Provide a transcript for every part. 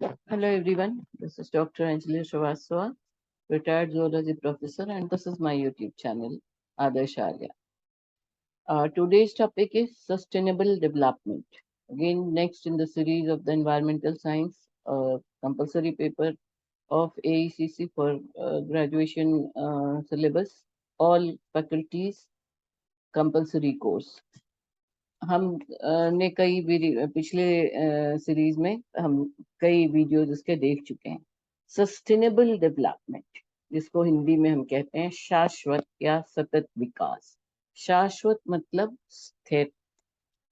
Hello everyone, this is Dr. Anjali Srivastava, retired zoology professor, and this is my YouTube channel, Adarsh Arya. Today's topic is sustainable development. Again, next in the series of the environmental science compulsory paper of AECC for graduation syllabus, all faculties compulsory course. हम ने पिछले series में हम कई videos इसके देख चुके हैं। सस्टेनेबल डेवलपमेंट, जिसको हिंदी में हम कहते हैं शाश्वत या सतत विकास। शाश्वत मतलब स्थिर,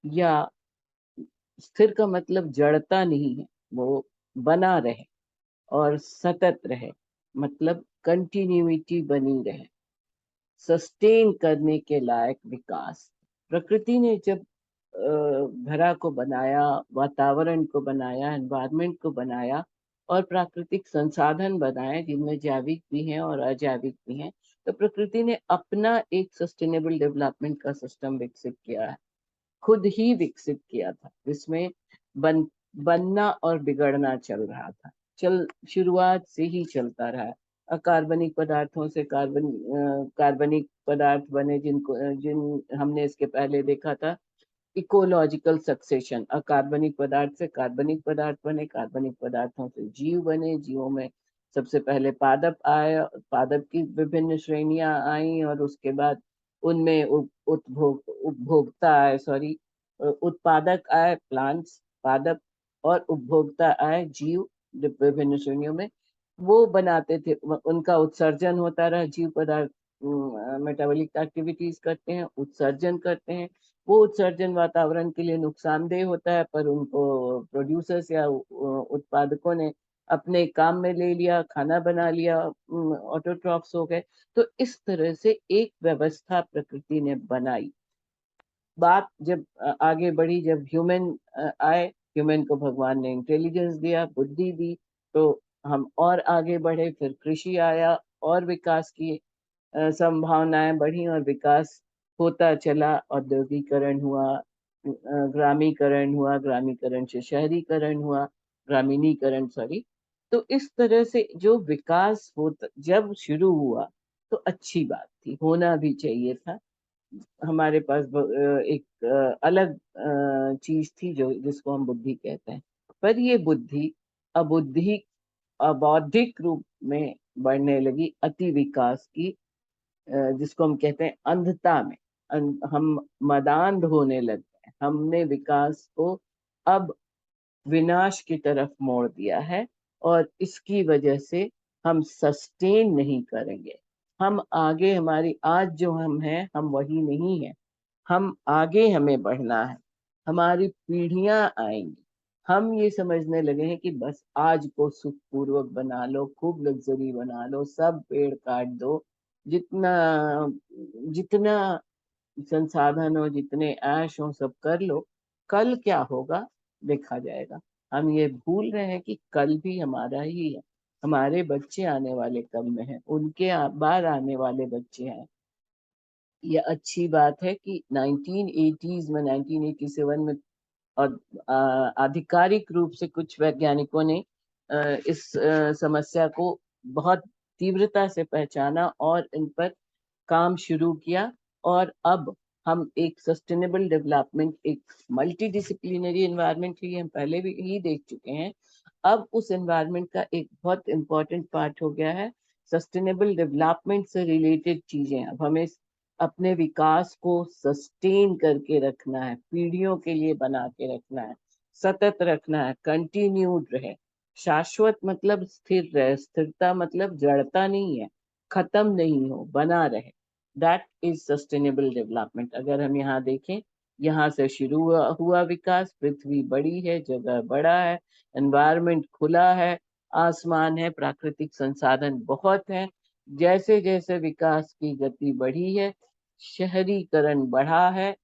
या स्थिर का मतलब जड़ता नहीं है, वो बना रहे, और सतत रहे मतलब कंटिन्यूटी बनी रहे, सस्टेन करने के लायक विकास। प्रकृति ने जब धरा को बनाया, वातावरण को बनाया, एनवायरनमेंट को बनाया और प्राकृतिक संसाधन बनाए जिनमें जैविक भी हैं और अजैविक भी हैं, तो प्रकृति ने अपना एक सस्टेनेबल डेवलपमेंट का सिस्टम विकसित किया है, खुद ही विकसित किया था, जिसमें बनना और बिगड़ना चल रहा था, शुरुआत से ही चलता रहा है। अकार्बनिक पदार्थों से कार्बनिक पदार्थ बने, जिन हमने इसके पहले देखा था इकोलॉजिकल सक्सेशन। अकार्बनिक पदार्थ से कार्बनिक पदार्थ बने, कार्बनिक पदार्थों से जीव बने, जीवों में सबसे पहले पादप आए, पादप की विभिन्न श्रेणियां आई, और उसके बाद उनमें उपभोक्ता आए, सॉरी, उत्पादक आए प्लांट्स, पादप, और उपभोक्ता आए जीव, विभिन्न श्रेणियों में। वो बनाते थे, उनका उत्सर्जन होता रहा, जीव पदार्थ मेटाबॉलिक एक्टिविटीज करते हैं, उत्सर्जन करते हैं। वो उत्सर्जन वातावरण के लिए नुकसानदेह होता है, पर उनको प्रोड्यूसर्स या उत्पादकों ने अपने काम में ले लिया, खाना बना लिया, ऑटोट्रॉफ्स हो गए। तो इस तरह से एक व्यवस्था प्रकृति ने बनाई। बात जब आगे बढ़ी, जब ह्यूमन आए, ह्यूमन को भगवान ने इंटेलिजेंस दिया, बुद्धि दी, तो हम और आगे बढ़े। फिर कृषि आया और विकास की संभावनाएं बढ़ी और विकास होता चला। औद्योगिकरण हुआ, ग्रामीकरण हुआ, ग्रामीकरण से शहरीकरण हुआ, ग्रामीणीकरण, सॉरी। तो इस तरह से जो विकास होता जब शुरू हुआ, तो अच्छी बात थी, होना भी चाहिए था। हमारे पास एक अलग चीज थी जो जिसको हम बुद्धि कहते हैं। पर ये बुद्धि अबुद्धि अबौद्धिक रूप में बढ़ने लगी, अति विकास की, जिसको हम कहते हैं अंधता में। हम मदांध होने लग गए, हमने विकास को अब विनाश की तरफ मोड़ दिया है, और इसकी वजह से हम सस्टेन नहीं करेंगे। हम आगे, हमारी आज जो हम हैं, हम वही नहीं है, हम आगे, हमें बढ़ना है, हमारी पीढ़ियां आएंगी। हम ये समझने लगे हैं कि बस आज को सुखपूर्वक बना लो, खूब लग्जरी बना लो, सब पेड़ काट दो, जितना जितना संसाधन हो, जितने ऐश हो, सब कर लो, कल क्या होगा देखा जाएगा। हम ये भूल रहे हैं कि कल भी हमारा ही है, हमारे बच्चे आने वाले कल में हैं, उनके बाद आने वाले बच्चे हैं। ये अच्छी बात है कि 1980s में, 1987 में, और आधिकारिक रूप से कुछ वैज्ञानिकों ने इस समस्या को बहुत तीव्रता से पहचाना और इन पर काम शुरू किया। और अब हम एक सस्टेनेबल डेवलपमेंट, एक मल्टी डिसिप्लिनरी एनवायरनमेंट ही हम पहले भी ही देख चुके हैं। अब उस एनवायरनमेंट का एक बहुत इंपॉर्टेंट पार्ट हो गया है सस्टेनेबल डेवलपमेंट से रिलेटेड चीजें। अब हमें अपने विकास को सस्टेन करके रखना है, पीढ़ियों के लिए बना के रखना है, सतत रखना है, कंटिन्यूड रहे। शाश्वत मतलब स्थिर रहे, स्थिरता मतलब जड़ता नहीं है, खत्म नहीं हो, बना रहे। That is sustainable development. अगर हम यहाँ देखें, यहाँ से शुरू हुआ विकास, पृथ्वी बड़ी है, जगह बड़ा है, एनवायरनमेंट खुला है, आसमान है, प्राकृतिक संसाधन बहुत है। जैसे जैसे विकास की गति बढ़ी है, शहरीकरण बढ़ा है,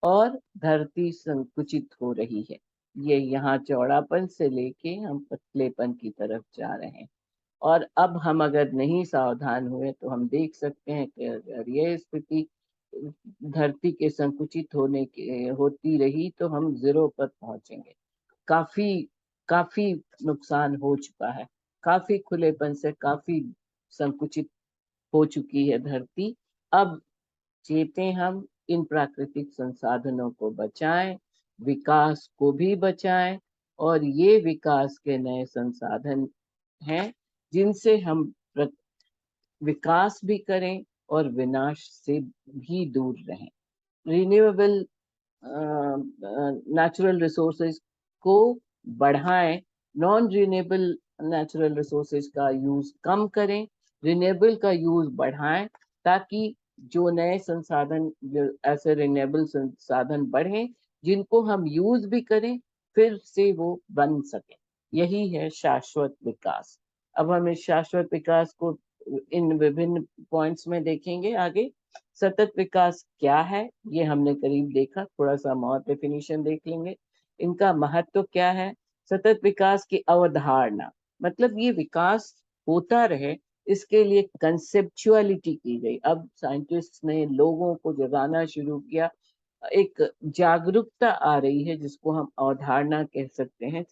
और धरती संकुचित हो रही है। ये यहाँ चौड़ापन से लेके हम पतलेपन की तरफ जा रहे हैं। और अब हम अगर नहीं सावधान हुए तो हम देख सकते हैं कि अगर ये स्थिति धरती के संकुचित होने की होती रही, तो हम जीरो पर पहुंचेंगे। काफी काफी नुकसान हो चुका है, काफी खुलेपन से काफी संकुचित हो चुकी है धरती। अब चेतें हम इन प्राकृतिक संसाधनों को बचाएं, विकास को भी बचाएं, और ये विकास के नए संसाधन हैं जिनसे हम विकास भी करें और विनाश से भी दूर रहें। रिन्यूएबल नेचुरल रिसोर्सेज को बढ़ाएं, नॉन रिन्यूएबल नेचुरल रिसोर्सेज का यूज कम करें, रिन्यूएबल का यूज बढ़ाएं, ताकि जो नए संसाधन, जो ऐसे रिन्यूएबल संसाधन बढ़े जिनको हम यूज भी करें फिर से वो बन सके। यही है शाश्वत विकास। अब हम इस शाश्वत विकास को इन विभिन्न पॉइंट्स में देखेंगे आगे। सतत विकास क्या है ये हमने करीब देखा, थोड़ा सा और डेफिनेशन देख लेंगे। इनका महत्व क्या है? सतत विकास की अवधारणा, मतलब ये विकास होता रहे इसके लिए कंसेप्चुअलिटी की गई। अब साइंटिस्ट ने लोगों को जगाना शुरू किया, एक जागरूकता आ रही है जिसको हम अवधारणा कह सकते हैं।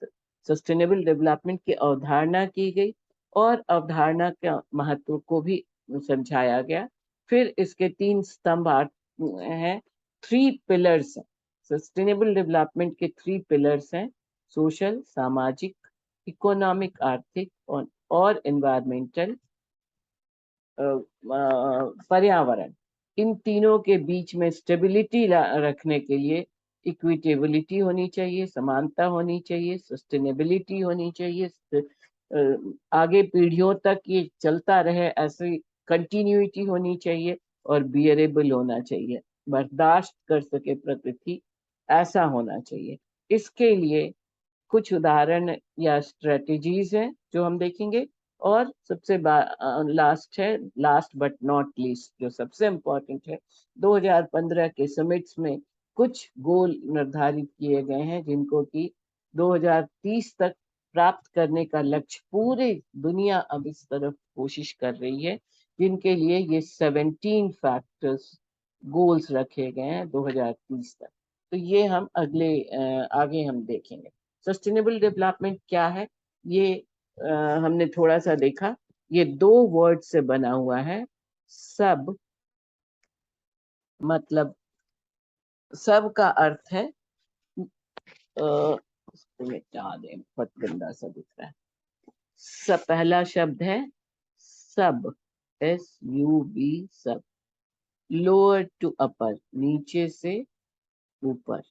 सस्टेनेबल डेवलपमेंट की अवधारणा की गई और अवधारणा के महत्व को भी समझाया गया। फिर इसके 3 स्तंभ हैं, 3 पिलर्स हैं। सस्टेनेबल डेवलपमेंट के 3 पिलर्स हैं, सोशल, सामाजिक, इकोनॉमिक आर्थिक, और एनवायरमेंटल, पर्यावरण। इन तीनों के बीच में स्टेबिलिटी रखने के लिए इक्विटेबिलिटी होनी चाहिए, समानता होनी चाहिए, सस्टेनेबिलिटी होनी चाहिए, आगे पीढ़ियों तक ये चलता रहे ऐसी कंटिन्यूटी होनी चाहिए, और बियरेबल होना चाहिए, बर्दाश्त कर सके प्रकृति, ऐसा होना चाहिए। इसके लिए कुछ उदाहरण या स्ट्रेटजीज हैं जो हम देखेंगे। और सबसे लास्ट है, लास्ट बट नॉट लीस्ट, जो सबसे इम्पोर्टेंट है, 2015 के समिट्स में कुछ गोल निर्धारित किए गए हैं जिनको कि 2030 तक प्राप्त करने का लक्ष्य पूरी दुनिया अब इस तरफ कोशिश कर रही है, जिनके लिए ये 17 फैक्टर्स गोल्स रखे गए हैं 2030 तक। तो ये हम आगे हम देखेंगे। सस्टेनेबल डेवलपमेंट क्या है ये हमने थोड़ा सा देखा। ये 2 वर्ड से बना हुआ है। सब, मतलब सब का अर्थ है, इसको मिटा दें, बहुत गंदा सा दिख रहा है। सब, पहला शब्द है सब, SUB, सब। लोअर टू अपर, नीचे से ऊपर।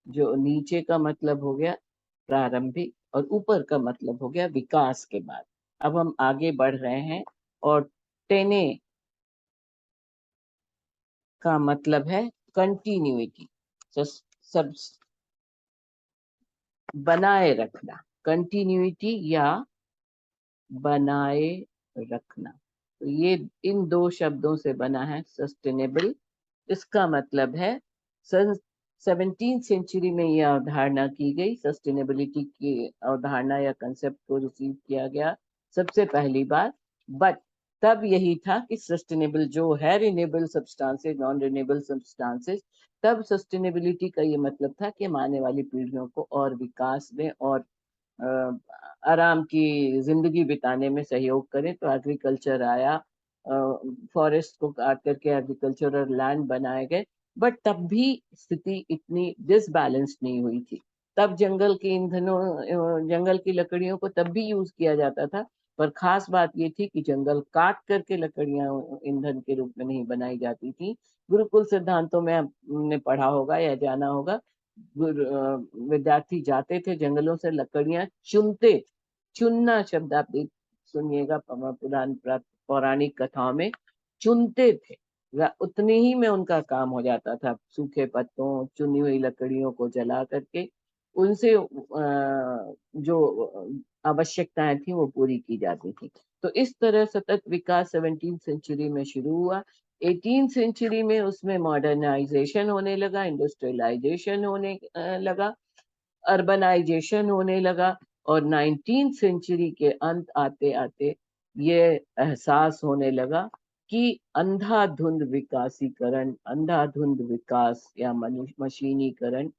जो नीचे का मतलब हो गया प्रारंभिक, और ऊपर का मतलब हो गया विकास के बाद। अब हम आगे बढ़ रहे हैं, और टेने का मतलब है कंटिन्यूटी, सब बनाए रखना, कंटिन्यूटी या बनाए रखना। तो ये इन 2 शब्दों से बना है सस्टेनेबल। इसका मतलब है 17th सेंचुरी में यह अवधारणा की गई, सस्टेनेबिलिटी की अवधारणा या कंसेप्ट को रिसीव किया गया सबसे पहली बार। बट तब यही था कि सस्टेनेबल जो है renewable substances, non renewable substances, तब सस्टेनेबिलिटी का ये मतलब था कि हम आने वाली पीढ़ियों को और विकास दें और आराम की जिंदगी बिताने में सहयोग करें। तो एग्रीकल्चर आया, फॉरेस्ट को काट करके एग्रीकल्चरल लैंड बनाए गए। बट तब भी स्थिति इतनी डिसबैलेंस नहीं हुई थी। तब जंगल के ईंधनों, जंगल की लकड़ियों को तब भी यूज किया जाता था, पर खास बात ये थी कि जंगल काट करके लकड़ियां ईंधन के रूप में नहीं बनाई जाती थी। गुरुकुल सिद्धांतों में हमने पढ़ा होगा या जाना होगा, विद्यार्थी जाते थे जंगलों से लकड़ियां चुनते। चुनना शब्द आप सुनिएगा पुरान पौराणिक कथाओं में, चुनते थे। उतने ही में उनका काम हो जाता था, सूखे पत्तों, चुनी हुई लकड़ियों को जला करके उनसे जो आवश्यकताएं थी वो पूरी की जाती थी। तो इस तरह सतत विकास 17th सेंचुरी में शुरू हुआ। 18th सेंचुरी में उसमें मॉडर्नाइजेशन होने लगा, इंडस्ट्रियलाइजेशन होने लगा, अर्बनाइजेशन होने लगा, और 19th सेंचुरी के अंत आते आते ये एहसास होने लगा कि अंधाधुंध विकासीकरण, अंधाधुंध विकास या मशीनीकरण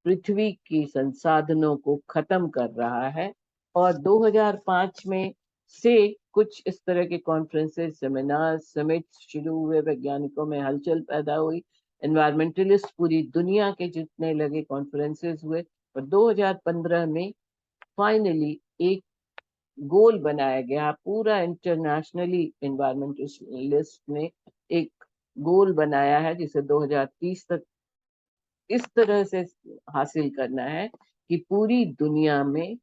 पृथ्वी की संसाधनों को खत्म कर रहा है। और 2005 में से कुछ इस तरह के कॉन्फ्रेंसेस, सेमिनार, समिट शुरू हुए, वैज्ञानिकों में हलचल पैदा हुई, एनवायरमेंटलिस्ट पूरी दुनिया के जितने लगे कॉन्फ्रेंसेस हुए। और 2015 में फाइनली एक गोल बनाया गया, पूरा इंटरनेशनली एनवायरमेंटलिस्ट ने एक गोल बनाया है जिसे 2030 तक इस तरह से हासिल करना है कि पूरी दुनिया में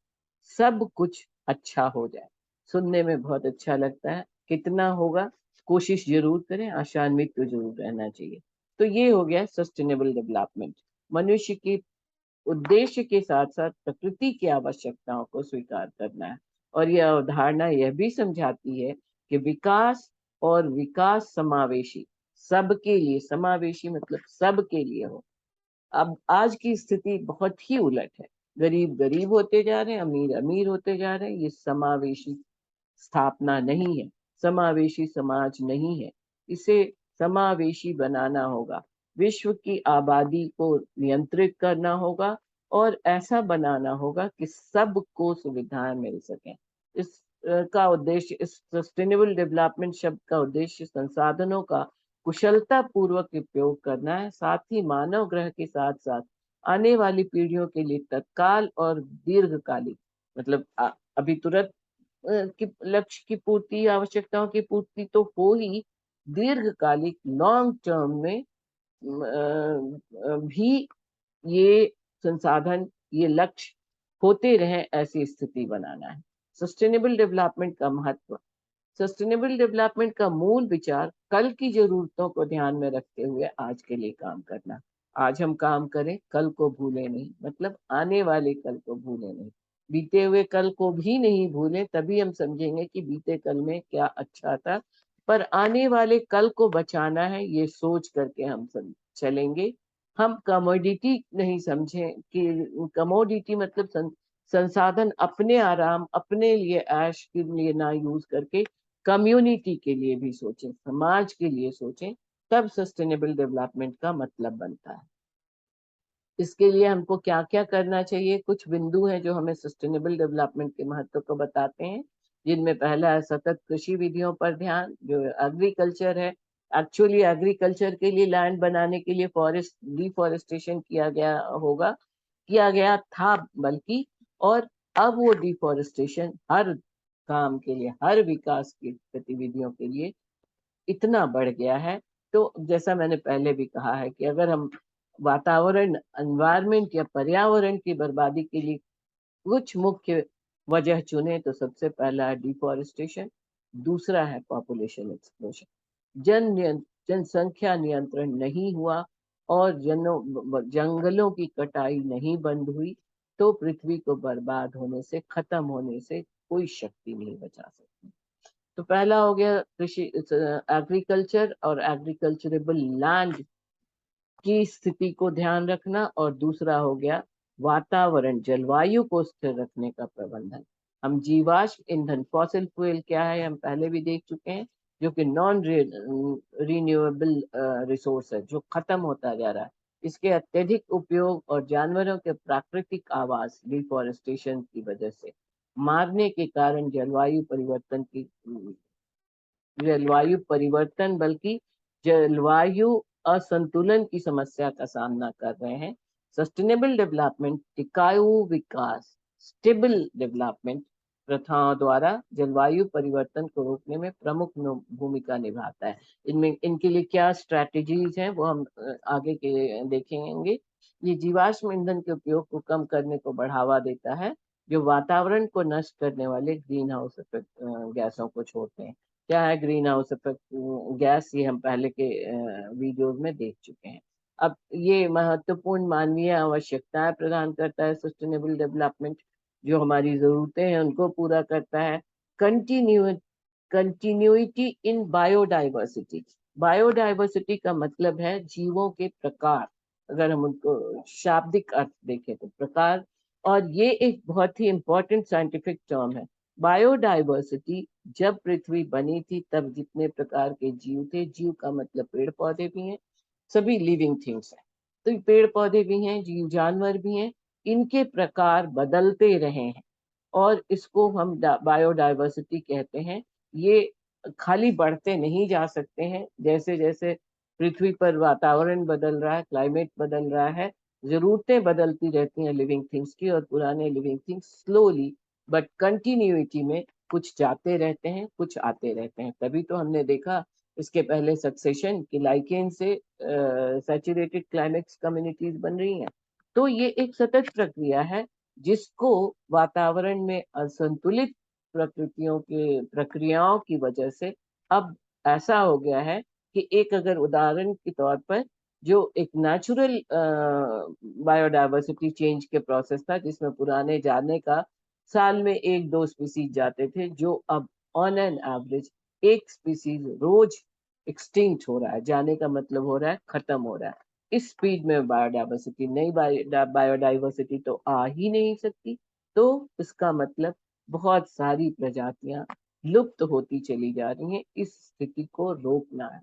सब कुछ अच्छा हो जाए। सुनने में बहुत अच्छा लगता है, कितना होगा, कोशिश जरूर करें, आशान्वित तो जरूर रहना चाहिए। तो ये हो गया सस्टेनेबल डेवलपमेंट। मनुष्य के उद्देश्य के साथ साथ प्रकृति की आवश्यकताओं को स्वीकार करना है। और यह अवधारणा यह भी समझाती है कि विकास और विकास समावेशी, सबके लिए, समावेशी मतलब सबके लिए हो। अब आज की स्थिति बहुत ही उलट है, गरीब गरीब होते जा रहे हैं, अमीर अमीर होते जा रहे हैं। ये समावेशी स्थापना नहीं है, समावेशी समाज नहीं है। इसे समावेशी बनाना होगा, विश्व की आबादी को नियंत्रित करना होगा और ऐसा बनाना होगा कि सबको सुविधाएं मिल सकें। इस का उद्देश्य, इस सस्टेनेबल डेवलपमेंट शब्द का उद्देश्य संसाधनों का कुशलता पूर्वक उपयोग करना है, साथ ही मानव ग्रह के साथ साथ आने वाली पीढ़ियों के लिए तत्काल और दीर्घकालिक, मतलब अभी तुरंत की लक्ष्य की पूर्ति, आवश्यकताओं की पूर्ति तो हो ही, दीर्घकालिक लॉन्ग टर्म में भी ये संसाधन, ये लक्ष्य होते रहे, ऐसी स्थिति बनाना है। सस्टेनेबल डेवलपमेंट का महत्व। सस्टेनेबल डेवलपमेंट का मूल विचार कल की जरूरतों को ध्यान में रखते हुए आज के लिए काम करना। आज हम काम करें, कल को भूले नहीं, मतलब आने वाले कल को भूले नहीं। बीते हुए कल को भी नहीं भूलें, तभी हम समझेंगे कि बीते कल में क्या अच्छा था। पर आने वाले कल को बचाना है, ये सोच करके हम चलेंगे। हम कमोडिटी नहीं समझें कि कमोडिटी मतलब संसाधन अपने आराम, अपने लिए, ऐश के लिए ना यूज करके कम्युनिटी के लिए भी सोचें, समाज के लिए सोचें, तब सस्टेनेबल डेवलपमेंट का मतलब बनता है। इसके लिए हमको क्या क्या करना चाहिए, कुछ बिंदु हैं जो हमें सस्टेनेबल डेवलपमेंट के महत्व को बताते हैं, जिनमें पहला है सतत कृषि विधियों पर ध्यान, जो एग्रीकल्चर है। एक्चुअली एग्रीकल्चर के लिए, लैंड बनाने के लिए फॉरेस्ट डिफॉरेस्टेशन किया गया था बल्कि, और अब वो डिफॉरेस्टेशन हर काम के लिए, हर विकास की गतिविधियों के लिए इतना बढ़ गया है। तो जैसा मैंने पहले भी कहा है कि अगर हम वातावरण, एनवायरमेंट या पर्यावरण की बर्बादी के लिए कुछ मुख्य वजह चुने, तो सबसे पहला है डिफॉरेस्टेशन, दूसरा है पॉपुलेशन एक्सप्लोजन। जनसंख्या नियंत्रण नहीं हुआ और जंगलों की कटाई नहीं बंद हुई, तो पृथ्वी को बर्बाद होने से, खत्म होने से कोई शक्ति नहीं बचा सकती। तो पहला हो गया कृषि, एग्रीकल्चर और एग्रीकल्चरेबल लैंड की स्थिति को ध्यान रखना, और दूसरा हो गया वातावरण, जलवायु को स्थिर रखने का प्रबंधन। हम जीवाश्म ईंधन, फॉसिल फ्यूल क्या है हम पहले भी देख चुके हैं, जो कि नॉन रिन्यूएबल रिसोर्स है, जो खत्म होता जा रहा है। इसके अत्यधिक उपयोग और जानवरों के प्राकृतिक आवास, डिफॉरेस्टेशन की वजह से मारने के कारण जलवायु परिवर्तन बल्कि जलवायु असंतुलन की समस्या का सामना कर रहे हैं। सस्टेनेबल डेवलपमेंट टिकाऊ विकास, स्टेबल डेवलपमेंट प्रथाओं द्वारा जलवायु परिवर्तन को रोकने में प्रमुख भूमिका निभाता है। इनमें, इनके लिए क्या स्ट्रैटेजीज हैं वो हम आगे के देखेंगे। ये जीवाश्म ईंधन के उपयोग को कम करने को बढ़ावा देता है, जो वातावरण को नष्ट करने वाले ग्रीन हाउस इफेक्ट गैसों को छोड़ते हैं। क्या है ग्रीन हाउस इफेक्ट गैस, ये हम पहले के वीडियोज में देख चुके हैं। अब ये महत्वपूर्ण मानवीय आवश्यकताएं प्रदान करता है सस्टेनेबल डेवलपमेंट, जो हमारी जरूरतें हैं उनको पूरा करता है। Continue continuity in biodiversity. Biodiversity का मतलब है जीवों के प्रकार, अगर हम उनको शाब्दिक अर्थ देखें तो प्रकार। और ये एक बहुत ही इंपॉर्टेंट साइंटिफिक टर्म है। बायोडाइवर्सिटी, जब पृथ्वी बनी थी तब जितने प्रकार के जीव थे, जीव का मतलब पेड़ पौधे भी हैं, सभी लिविंग थिंग्स हैं, तो पेड़ पौधे भी हैं, जीव जानवर भी हैं, इनके प्रकार बदलते रहे हैं और इसको हम बायोडाइवर्सिटी कहते हैं। ये खाली बढ़ते नहीं जा सकते हैं, जैसे जैसे पृथ्वी पर वातावरण बदल रहा है, क्लाइमेट बदल रहा है, जरूरतें बदलती रहती हैं लिविंग थिंग्स की, और पुराने living things slowly but continuity में कुछ जाते रहते हैं, कुछ आते रहते हैं। तभी तो हमने देखा इसके पहले सक्सेशन की लाइकेन से सैचुरेटेड क्लाइमेक्स कम्युनिटीज बन रही हैं। तो ये एक सतत प्रक्रिया है जिसको वातावरण में असंतुलित प्रक्रियाओं की वजह से अब ऐसा हो गया है कि एक अगर उदाहरण के तौर पर जो एक नेचुरल बायोडाइवर्सिटी चेंज के प्रोसेस था, जिसमें पुराने जाने का साल में एक दो स्पीसीज जाते थे, जो अब ऑन एन एवरेज एक स्पीसीज रोज एक्सटिंक्ट हो रहा है, जाने का मतलब हो रहा है खत्म हो रहा है। इस स्पीड में बायोडाइवर्सिटी, नई बायोडाइवर्सिटी तो आ ही नहीं सकती। तो इसका मतलब बहुत सारी प्रजातियां लुप्त होती चली जा रही हैं। इस स्थिति को रोकना है,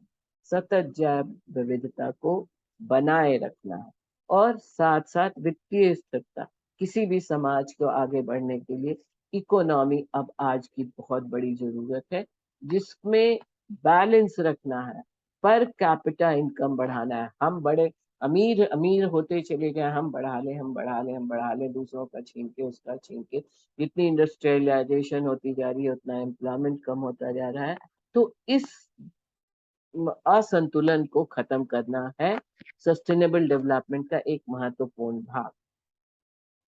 सतत जैव विविधता को बनाए रखना है, और साथ साथ वित्तीय स्थिरता। किसी भी समाज को आगे बढ़ने के लिए इकोनॉमी अब आज की बहुत बड़ी जरूरत है, जिसमें बैलेंस रखना है, पर कैपिटा इनकम बढ़ाना है। हम बड़े अमीर अमीर होते चले गए, हम बढ़ा ले, हम बढ़ा ले, हम बढ़ा ले, दूसरों का छीन के, उसका छीन के। जितनी इंडस्ट्रियलाइजेशन होती जा रही है उतना एम्प्लॉयमेंट कम होता जा रहा है। तो इस असंतुलन को खत्म करना है सस्टेनेबल डेवलपमेंट का एक महत्वपूर्ण भाग।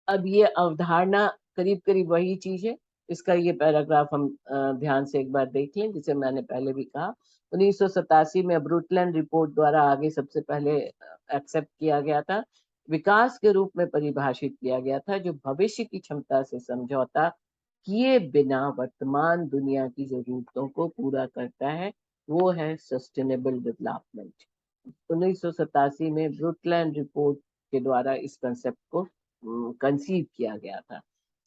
अब ये अवधारणा करीब करीब वही चीज है। इसका ये पैराग्राफ हम ध्यान से एक बार देख लें, जिसे मैंने पहले भी कहा। 1987 में ब्रुटलैंड रिपोर्ट द्वारा आगे सबसे पहले एक्सेप्ट किया गया था, विकास के रूप में परिभाषित किया गया था, जो भविष्य की क्षमता से समझौता किए बिना वर्तमान दुनिया की जरूरतों को पूरा करता है। वो है सस्टेनेबल डेवलपमेंट। 1987 में ब्रुटलैंड रिपोर्ट के द्वारा इस कंसेप्ट को कंसीव किया गया था।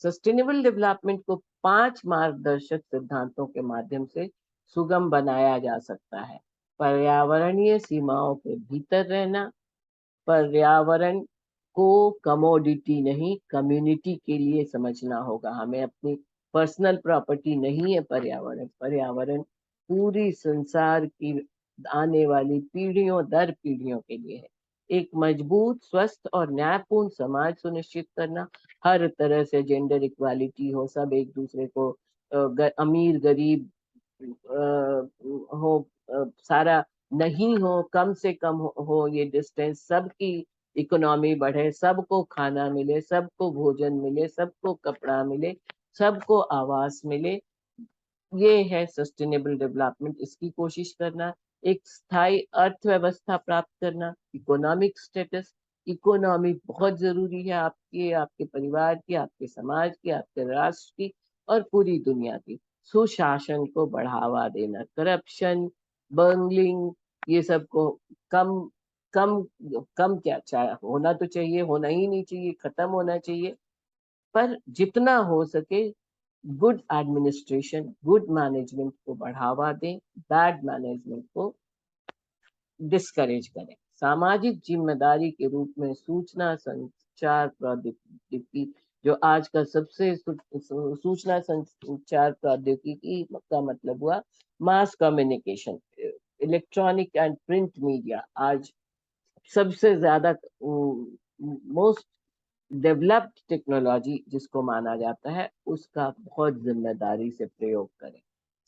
सस्टेनेबल डेवलपमेंट को 5 मार्गदर्शक सिद्धांतों के माध्यम से सुगम बनाया जा सकता है। पर्यावरणीय सीमाओं के भीतर रहना, पर्यावरण को कमोडिटी नहीं कम्युनिटी के लिए समझना होगा हमें। अपनी पर्सनल प्रॉपर्टी नहीं है पर्यावरण। पर्यावरण पूरी संसार की आने वाली पीढ़ियों दर पीढ़ियों के लिए है। एक मजबूत, स्वस्थ और न्यायपूर्ण समाज सुनिश्चित करना, हर तरह से जेंडर इक्वालिटी हो, सब एक दूसरे को अमीर गरीब हो, सारा नहीं हो, कम से कम हो ये डिस्टेंस, सबकी इकोनॉमी बढ़े, सबको खाना मिले, सबको भोजन मिले, सबको कपड़ा मिले, सबको आवास मिले। ये है सस्टेनेबल डेवलपमेंट, इसकी कोशिश करना। एक स्थायी अर्थव्यवस्था प्राप्त करना, इकोनॉमिक स्टेटस। इकोनॉमी बहुत जरूरी है आपके, आपके परिवार की, आपके समाज की, आपके राष्ट्र की और पूरी दुनिया की। सुशासन को बढ़ावा देना, करप्शन, बंगलिंग, ये सब को कम कम कम क्या चाहे, होना तो चाहिए, होना ही नहीं चाहिए, खत्म होना चाहिए। पर जितना हो सके गुड एडमिनिस्ट्रेशन, गुड मैनेजमेंट को बढ़ावा दें, बैड मैनेजमेंट को डिस्करेज करें। सामाजिक जिम्मेदारी के रूप में सूचना संचार प्रौद्योगिकी, जो आज का सबसे सूचना संचार प्रौद्योगिकी का मतलब हुआ mass communication, electronic and print media, आज सबसे ज्यादा मोस्ट डेवलप्ड टेक्नोलॉजी जिसको माना जाता है, उसका बहुत जिम्मेदारी से प्रयोग करें।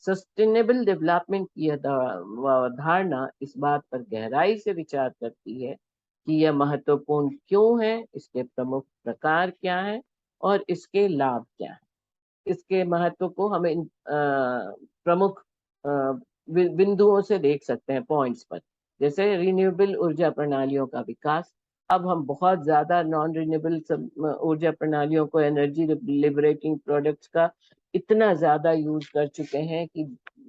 सस्टेनेबल डेवलपमेंट की धारणा इस बात पर गहराई से विचार करती है कि यह महत्वपूर्ण क्यों है, इसके प्रमुख प्रकार क्या हैं और इसके लाभ क्या हैं। इसके महत्व को हम इन प्रमुख बिंदुओं से देख सकते हैं, पॉइंट्स पर। जैसे रिन्यूएबल ऊर्जा प्रणालियों का विकास। अब हम बहुत ज्यादा नॉन रिन्यूएबल ऊर्जा प्रणालियों को, एनर्जी लिबरेटिंग प्रोडक्ट्स का इतना ज्यादा यूज कर चुके हैं कि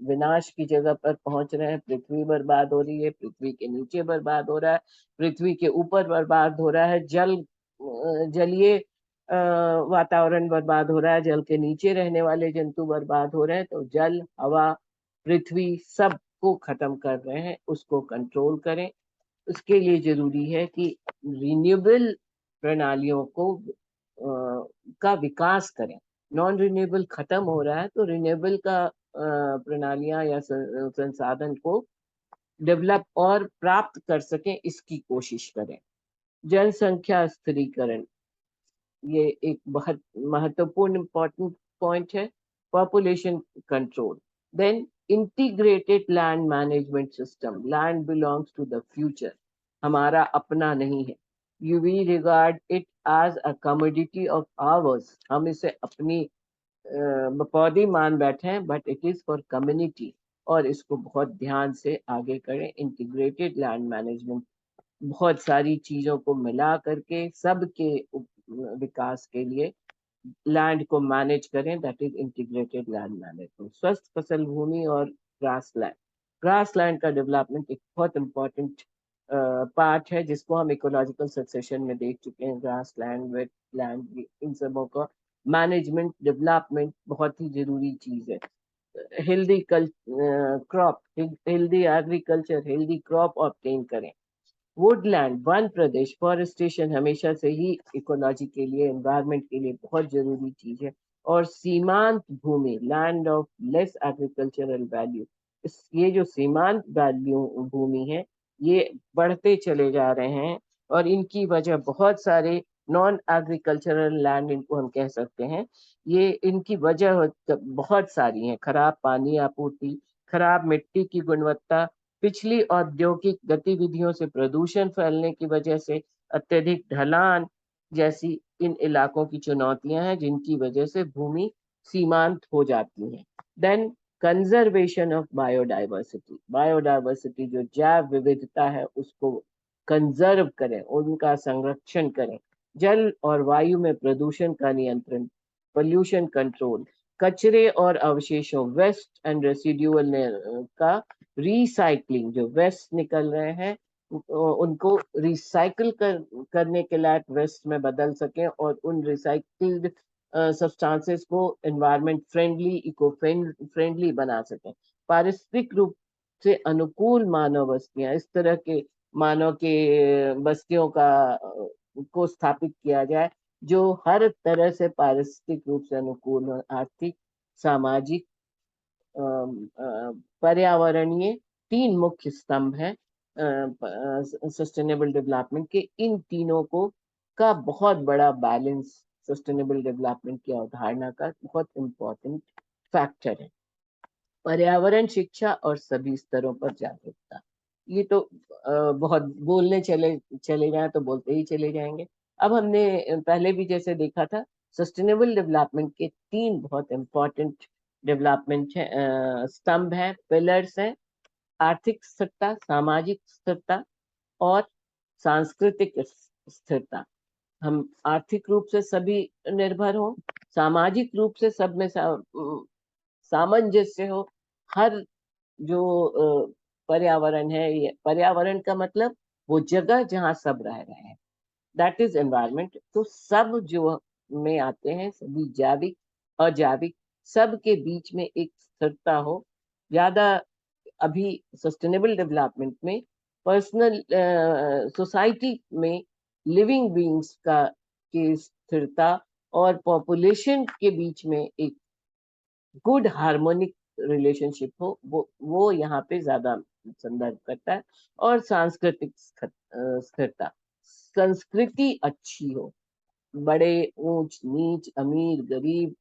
विनाश की जगह पर पहुंच रहे हैं। पृथ्वी बर्बाद हो रही है, पृथ्वी के नीचे बर्बाद हो रहा है, पृथ्वी के ऊपर बर्बाद हो रहा है, जलीय वातावरण बर्बाद हो रहा है, जल के नीचे रहने वाले जंतु बर्बाद हो रहे हैं। तो जल, हवा, पृथ्वी सबको खत्म कर रहे हैं, उसको कंट्रोल करें। उसके लिए जरूरी है कि रिन्यूएबल प्रणालियों को का विकास करें। नॉन रिन्यूएबल खत्म हो रहा है तो रिन्यूएबल का प्रणालियां या संसाधन को डेवलप और प्राप्त कर सकें, इसकी कोशिश करें। जनसंख्या स्थिरीकरण, ये एक बहुत महत्वपूर्ण इम्पोर्टेंट पॉइंट है। Population control, then integrated land management system, land belongs to the future, हमारा अपना नहीं है। You we regard it as a commodity of ours, हम इसे अपनी बपौदी मान बैठे हैं, but it is for community, और इसको बहुत ध्यान से आगे करें। इंटीग्रेटेड लैंड मैनेजमेंट बहुत सारी चीजों को मिला करके सबके विकास के लिए लैंड को मैनेज करें, that is integrated land management. स्वस्थ फसल भूमि और ग्रास लैंड का डेवलपमेंट एक बहुत इंपॉर्टेंट पार्ट है, जिसको हम इकोलॉजिकल सक्सेशन में देख चुके हैं। ग्रास लैंड, वेट लैंड, इन सबों का मैनेजमेंट डेवलपमेंट बहुत ही जरूरी चीज है। Healthy crop, healthy agriculture, healthy crop obtain करें। वुडलैंड, वन प्रदेश, फॉरेस्टेशन हमेशा से ही इकोलॉजी के लिए, एनवायरनमेंट के लिए बहुत जरूरी चीज है। और सीमांत भूमि, land of less agricultural value, ये जो सीमांत वैल्यू भूमि है, ये बढ़ते चले जा रहे हैं, और इनकी वजह बहुत सारे नॉन एग्रीकल्चरल लैंड, इनको हम कह सकते हैं, ये इनकी वजह बहुत सारी हैं। खराब पानी आपूर्ति, खराब मिट्टी की गुणवत्ता, पिछली औद्योगिक गतिविधियों से प्रदूषण फैलने की वजह से, अत्यधिक ढलान जैसी इन इलाकों की चुनौतियां हैं, जिनकी वजह से भूमि सीमांत हो जाती है। Then conservation of biodiversity, biodiversity जो जैव विविधता है उसको कंजर्व करें, उनका संरक्षण करें। जल और वायु में प्रदूषण का नियंत्रण, पोल्यूशन कंट्रोल, कचरे और अवशेषों, वेस्ट एंड रेसिड्यूअल का रिसाइकलिंग, जो वेस्ट निकल रहे हैं उनको रिसाइकल करने के लायक वेस्ट में बदल सकें, और उन रिसाइकल्ड सब्सटेंसेस को एनवायरनमेंट फ्रेंडली, इको फ्रेंडली बना सकें। पारिस्थितिक रूप से अनुकूल मानव बस्तियां, इस तरह के मानव के बस्तियों का को स्थापित किया जाए जो हर तरह से पारिस्थितिक रूप से अनुकूल हो। आर्थिक, सामाजिक, पर्यावरणीय, तीन मुख्य स्तंभ हैं सस्टेनेबल डेवलपमेंट के। इन तीनों को का बहुत बड़ा बैलेंस सस्टेनेबल डेवलपमेंट की अवधारणा का बहुत इम्पोर्टेंट फैक्टर है। पर्यावरण शिक्षा और सभी स्तरों पर जागरूकता, ये तो बहुत बोलने चले चले जाए तो बोलते ही चले जाएंगे। अब हमने पहले भी जैसे देखा था, सस्टेनेबल डेवलपमेंट के तीन बहुत इम्पोर्टेंट डेवलपमेंट है, स्तंभ हैं, पिलर्स हैं। आर्थिक स्थिरता, सामाजिक स्थिरता और सांस्कृतिक स्थिरता। हम आर्थिक रूप से सभी निर्भर हो, सामाजिक रूप से सब में सामंजस्य हो। हर जो पर्यावरण है, ये पर्यावरण का मतलब वो जगह जहाँ सब रह रहे हैं, दैट इज एनवायरनमेंट। तो सब जो में आते हैं, सभी जैविक, अजैविक, सब के बीच में एक स्थिरता हो। ज्यादा अभी सस्टेनेबल डेवलपमेंट में पर्सनल सोसाइटी में लिविंग बीइंग्स का की स्थिरता और पॉपुलेशन के बीच में एक गुड हार्मोनिक रिलेशनशिप हो, वो यहाँ पे ज्यादा संदर्भ करता है। और सांस्कृतिक स्थिरता, संस्कृति अच्छी हो, बड़े, ऊंच नीच, अमीर गरीब,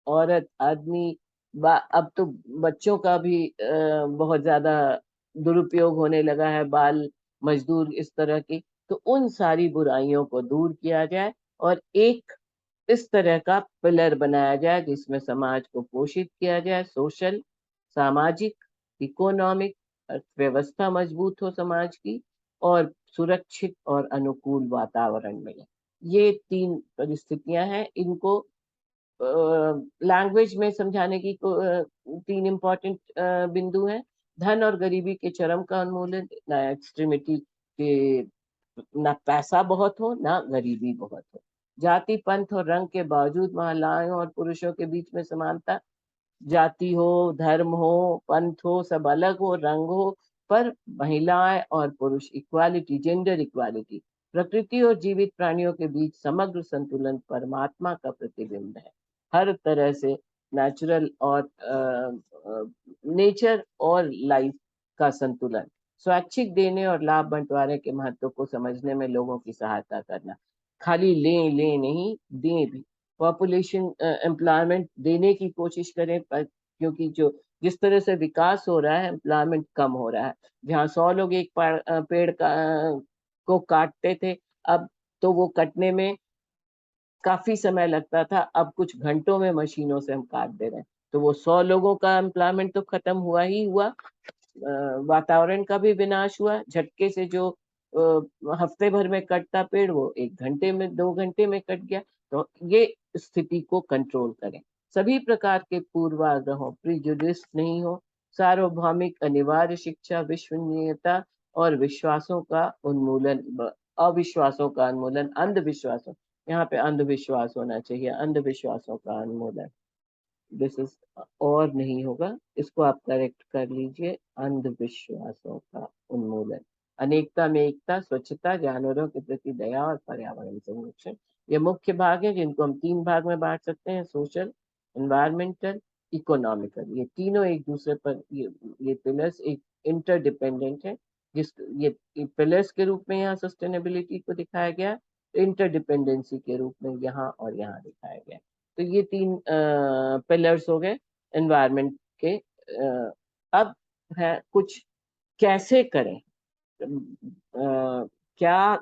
औरत आदमी, अब तो बच्चों का भी बहुत ज्यादा दुरुपयोग होने लगा है, बाल मजदूर इस तरह की। तो उन सारी बुराइयों को दूर किया जाए और एक इस तरह का पिलर बनाया जाए जिसमें समाज को पोषित किया जाए। सोशल, सामाजिक, इकोनॉमिक, अर्थव्यवस्था मजबूत हो समाज की, और सुरक्षित और अनुकूल वातावरण मिले। ये तीन परिस्थितियां हैं। इनको लैंग्वेज में समझाने की तीन इम्पोर्टेंट बिंदु हैं। धन और गरीबी के चरम का उन्मूलन, ना एक्सट्रीमिटी के, ना पैसा बहुत हो ना गरीबी बहुत हो। जाति, पंथ और रंग के बावजूद महिलाओं और पुरुषों के बीच में समानता। जाति हो, धर्म हो, पंथ हो, सब अलग हो, रंग हो, पर महिलाएं और पुरुष इक्वालिटी, जेंडर इक्वालिटी, प्रकृति और जीवित प्राणियों के बीच समग्र संतुलन परमात्मा का प्रतिबिंब है। हर तरह से नेचुरल और नेचर और लाइफ का संतुलन, स्वैच्छिक देने और लाभ बंटवारे के महत्व को समझने में लोगों की सहायता करना। खाली लें लें नहीं, दें भी। पॉपुलेशन एम्प्लॉयमेंट देने की कोशिश करें, पर क्योंकि जो जिस तरह से विकास हो रहा है, एम्प्लॉयमेंट कम हो रहा है। जहाँ 100 लोग एक पेड़ को काटते थे, अब तो वो कटने में काफी समय लगता था, अब कुछ घंटों में मशीनों से हम काट दे रहे हैं। तो वो 100 लोगों का एम्प्लॉयमेंट तो खत्म हुआ ही हुआ, वातावरण का भी विनाश हुआ। झटके से जो हफ्ते भर में कटता पेड़, वो 1 घंटे में, 2 घंटे में कट गया। तो ये स्थिति को कंट्रोल करें। सभी प्रकार के पूर्वाग्रहों, प्रिजुडिस नहीं हो। सार्वभौमिक अनिवार्य शिक्षा, विश्वसनीयता और विश्वासों का उन्मूलन, अविश्वासों का उन्मूलन, अंधविश्वासों, यहाँ पे अंधविश्वास होना चाहिए, अंधविश्वासों का उन्मूलन। दिस इज, और नहीं होगा, इसको आप करेक्ट कर लीजिए, अंधविश्वासों का उन्मूलन। अनेकता में एकता, स्वच्छता, जानवरों के प्रति दया और पर्यावरण संरक्षण, ये मुख्य भाग है जिनको हम 3 भाग में बांट सकते हैं: सोशल, एनवायरमेंटल, इकोनॉमिकल। ये तीनों एक दूसरे पर, ये पिलर्स एक इंटरडिपेंडेंट है। जिस ये पिलर्स के रूप में यहाँ सस्टेनेबिलिटी को दिखाया गया, इंटरडिपेंडेंसी के रूप में यहाँ और यहाँ दिखाया गया। तो ये 3 पिलर्स हो गए एनवायरनमेंट के। अब है कुछ कैसे करें। क्या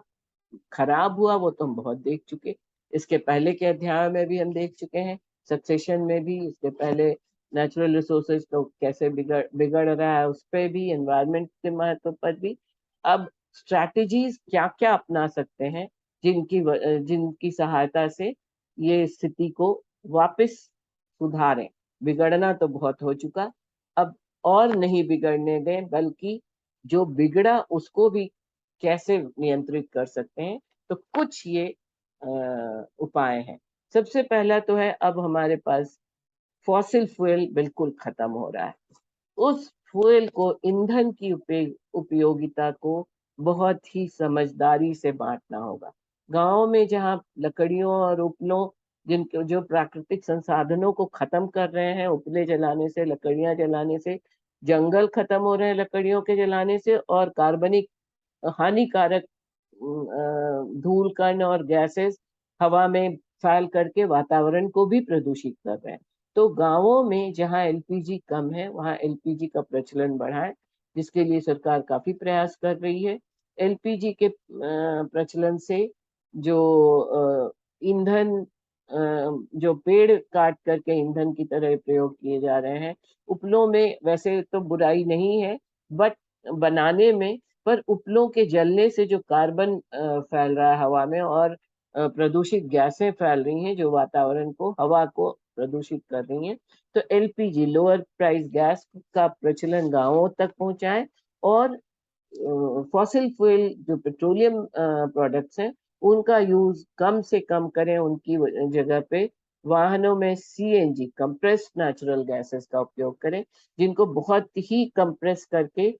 खराब हुआ वो तो हम बहुत देख चुके, इसके पहले के अध्याय में भी हम देख चुके हैं, सक्सेशन में भी, इसके पहले नेचुरल रिसोर्सेज तो कैसे बिगड़ रहा है, उस पर भी, एनवायरनमेंट के महत्व पर भी। अब स्ट्रैटेजीज क्या क्या अपना सकते हैं जिनकी सहायता से ये स्थिति को वापस सुधारें। बिगड़ना तो बहुत हो चुका, अब और नहीं बिगड़ने दें, बल्कि जो बिगड़ा उसको भी कैसे नियंत्रित कर सकते हैं। तो कुछ ये उपाय हैं। सबसे पहला तो है, अब हमारे पास फॉसिल फ्यूल बिल्कुल खत्म हो रहा है। उस फ्यूल को, ईंधन की उपयोगिता को बहुत ही समझदारी से बांटना होगा। गांवों में जहां लकड़ियों और उपलों, जिनके जो प्राकृतिक संसाधनों को खत्म कर रहे हैं, उपले जलाने से, लकड़ियां जलाने से, जंगल खत्म हो रहे हैं लकड़ियों के जलाने से, और कार्बनिक हानिकारक धूल कण और गैसेस हवा में फैल करके वातावरण को भी प्रदूषित कर रहे हैं। तो गांवों में जहां एलपीजी कम है, वहां एलपीजी का प्रचलन बढ़ाएं, जिसके लिए सरकार काफी प्रयास कर रही है। एलपीजी के प्रचलन से जो ईंधन, जो पेड़ काट करके ईंधन की तरह प्रयोग किए जा रहे हैं, उपलों में वैसे तो बुराई नहीं है, बट बनाने में, पर उपलों के जलने से जो कार्बन फैल रहा है हवा में, और प्रदूषित गैसें फैल रही हैं जो वातावरण को, हवा को प्रदूषित कर रही हैं। तो एलपीजी, लोअर प्राइस गैस का प्रचलन गांवों तक पहुंचाएं, और फॉसिल फ्यूल जो पेट्रोलियम प्रोडक्ट्स हैं उनका यूज कम से कम करें। उनकी जगह पे वाहनों में सीएनजी, कंप्रेस्ड नेचुरल गैसेस का उपयोग करें, जिनको बहुत ही कंप्रेस करके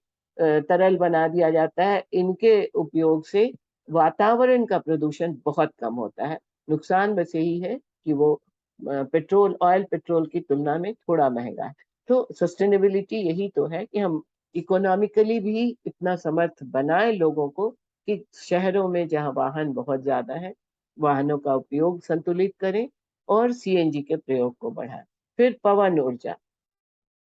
तरल बना दिया जाता है। इनके उपयोग से वातावरण का प्रदूषण बहुत कम होता है। नुकसान बस यही है कि वो पेट्रोल की तुलना में थोड़ा महंगा है। तो सस्टेनेबिलिटी यही तो है कि हम इकोनॉमिकली भी इतना समर्थ बनाए लोगों को कि शहरों में जहाँ वाहन बहुत ज्यादा है, वाहनों का उपयोग संतुलित करें और सीएनजी के प्रयोग को बढ़ाएं। फिर पवन ऊर्जा,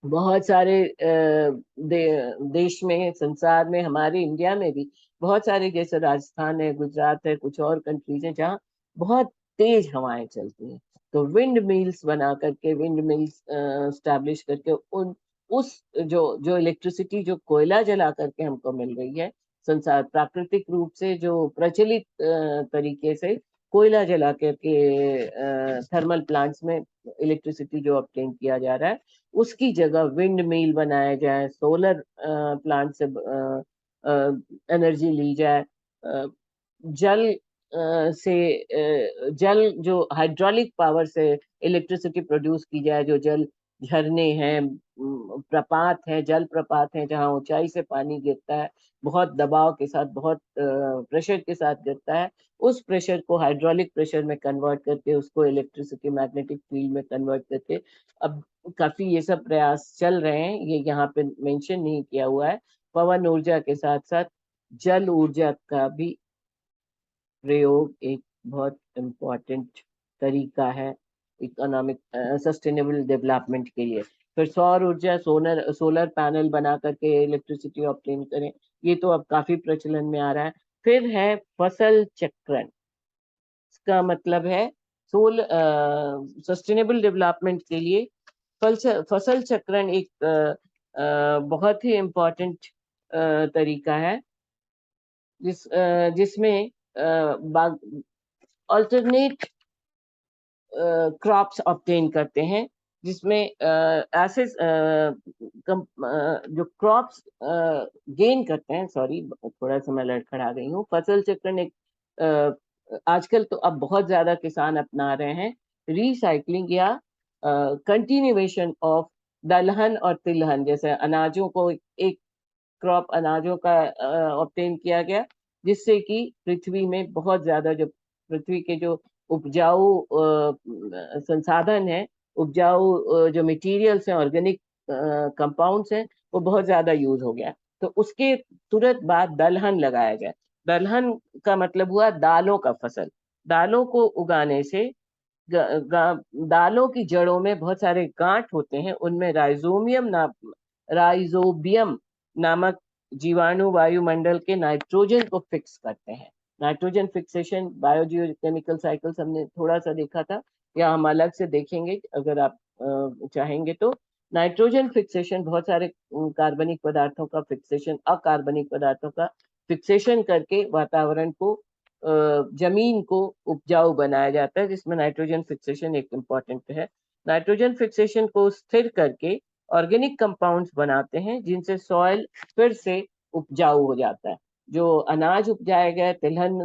बहुत सारे देश में, संसार में, हमारे इंडिया में भी बहुत सारे, जैसे राजस्थान है, गुजरात है, कुछ और कंट्रीज हैं जहाँ बहुत तेज हवाएं चलती हैं। तो विंड मिल्स बना करके, विंड मिल्स स्टैब्लिश करके, उन उस जो जो इलेक्ट्रिसिटी जो कोयला जला करके हमको मिल रही है, संसार प्राकृतिक रूप से जो प्रचलित तरीके से कोयला जला करके थर्मल प्लांट्स में इलेक्ट्रिसिटी जो ऑब्टेन किया जा रहा है, उसकी जगह विंड मिल बनाया जाए, सोलर प्लांट से एनर्जी ली जाए, जल जल जो हाइड्रोलिक पावर से इलेक्ट्रिसिटी प्रोड्यूस की जाए, जो जल झरने हैं, प्रपात है, जल प्रपात है जहाँ ऊंचाई से पानी गिरता है, बहुत दबाव के साथ, बहुत प्रेशर के साथ गिरता है। उस प्रेशर को हाइड्रोलिक प्रेशर में कन्वर्ट करके, उसको इलेक्ट्रिसिटी मैग्नेटिक फील्ड में कन्वर्ट करके, अब काफी ये सब प्रयास चल रहे हैं, ये यहाँ पे मेंशन नहीं किया हुआ है। पवन ऊर्जा के साथ साथ जल ऊर्जा का भी प्रयोग एक बहुत इम्पोर्टेंट तरीका है इकोनॉमिक सस्टेनेबल डेवलपमेंट के लिए। फिर सौर ऊर्जा, सोलर पैनल बना करके इलेक्ट्रिसिटी ऑब्टेन करें, ये तो अब काफी प्रचलन में आ रहा है। फिर है फसल चक्रण। इसका मतलब है सस्टेनेबल डेवलपमेंट के लिए फसल चक्रण एक बहुत ही इम्पोर्टेंट तरीका है, जिसमें अल्टरनेट क्रॉप्स ऑब्टेन करते हैं, जिसमें ऐसे जो क्रॉप्स गेन करते हैं, सॉरी थोड़ा सा मैं लड़खड़ा गई हूँ। फसल चक्रण एक आजकल तो अब बहुत ज्यादा किसान अपना रहे हैं रिसाइकलिंग या कंटिन्यूएशन ऑफ दलहन और तिलहन, जैसे अनाजों को एक क्रॉप अनाजों का ऑब्टेन किया गया, जिससे कि पृथ्वी में बहुत ज्यादा, जो पृथ्वी के जो उपजाऊ संसाधन है, उपजाऊ जो मटेरियल्स हैं, ऑर्गेनिक कंपाउंड्स हैं, वो बहुत ज्यादा यूज हो गया। तो उसके तुरंत बाद दलहन लगाया गया। दलहन का मतलब हुआ दालों का फसल। दालों को उगाने से दालों की जड़ों में बहुत सारे गांठ होते हैं, उनमें राइजोबियम नामक जीवाणु वायुमंडल के नाइट्रोजन को फिक्स करते हैं। नाइट्रोजन फिक्सेशन बायोजियोकेमिकल साइकिल्स हमने थोड़ा सा देखा था, या हम अलग से देखेंगे अगर आप चाहेंगे तो। नाइट्रोजन फिक्सेशन बहुत सारे कार्बनिक पदार्थों का फिक्सेशन, अकार्बनिक पदार्थों का फिक्सेशन करके वातावरण को, जमीन को उपजाऊ बनाया जाता है, जिसमें नाइट्रोजन फिक्सेशन एक इम्पॉर्टेंट है। नाइट्रोजन फिक्सेशन को स्थिर करके ऑर्गेनिक कंपाउंड्स बनाते हैं, जिनसे सॉइल फिर से उपजाऊ हो जाता है। जो अनाज उपजाए गए, तिलहन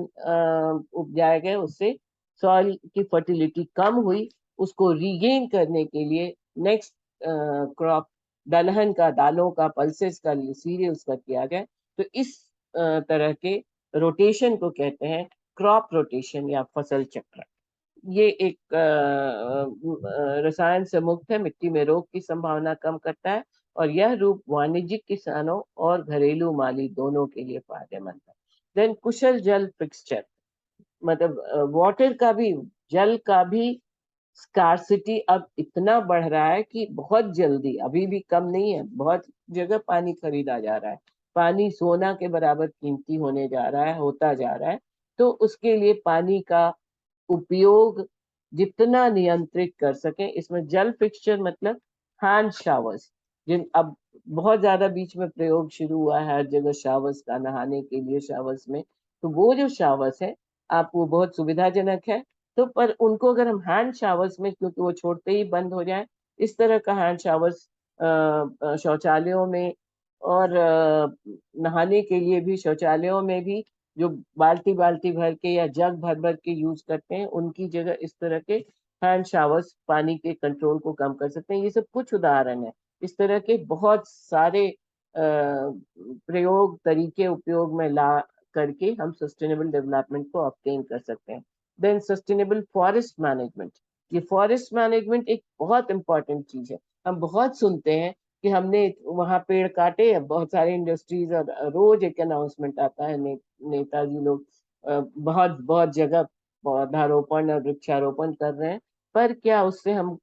उपजाए गए, उससे सॉइल की फर्टिलिटी कम हुई, उसको रीगेन करने के लिए नेक्स्ट क्रॉप दलहन का, दालों का, पल्सेस का, सीरियल्स का किया गया। तो इस तरह के रोटेशन को कहते हैं क्रॉप रोटेशन या फसल चक्र। ये एक रसायन से मुक्त है, मिट्टी में रोग की संभावना कम करता है, और यह रूप वाणिज्यिक किसानों और घरेलू माली दोनों के लिए फायदेमंद है। देन कुशल जल फिक्सचर, मतलब वाटर का भी, जल का भी स्कार्सिटी अब इतना बढ़ रहा है कि बहुत जल्दी, अभी भी कम नहीं है, बहुत जगह पानी खरीदा जा रहा है। पानी सोना के बराबर कीमती होने जा रहा है, होता जा रहा है। तो उसके लिए पानी का उपयोग जितना नियंत्रित कर सकें, इसमें जल फिक्सचर मतलब हैंड शावर्स, जिन अब बहुत ज्यादा बीच में प्रयोग शुरू हुआ है हर जगह शावर्स का, नहाने के लिए शावर्स में। तो वो जो शावर्स है, आप वो बहुत सुविधाजनक है, तो पर उनको अगर हम हैंड शावर्स में, क्योंकि वो छोड़ते ही बंद हो जाए, इस तरह का हैंड शावर्स शौचालयों में, और नहाने के लिए भी शौचालयों में भी, जो बाल्टी बाल्टी भर के या जग भर भर के यूज करते हैं, उनकी जगह इस तरह के हैंड शावर्स पानी के कंट्रोल को कम कर सकते हैं। ये सब कुछ उदाहरण है, इस तरह के बहुत सारे प्रयोग तरीके उपयोग में ला करके हम सस्टेनेबल डेवलपमेंट को ऑब्टेन कर सकते हैं। Then sustainable forest management. ये फॉरेस्ट मैनेजमेंट एक बहुत इंपॉर्टेंट चीज है। हम बहुत सुनते हैं कि हमने वहां पेड़ काटे, बहुत सारे इंडस्ट्रीज, और रोज एक अनाउंसमेंट आता है, नेताजी लोग बहुत बहुत जगह पौधारोपण और वृक्षारोपण कर रहे हैं, पर क्या उससे हम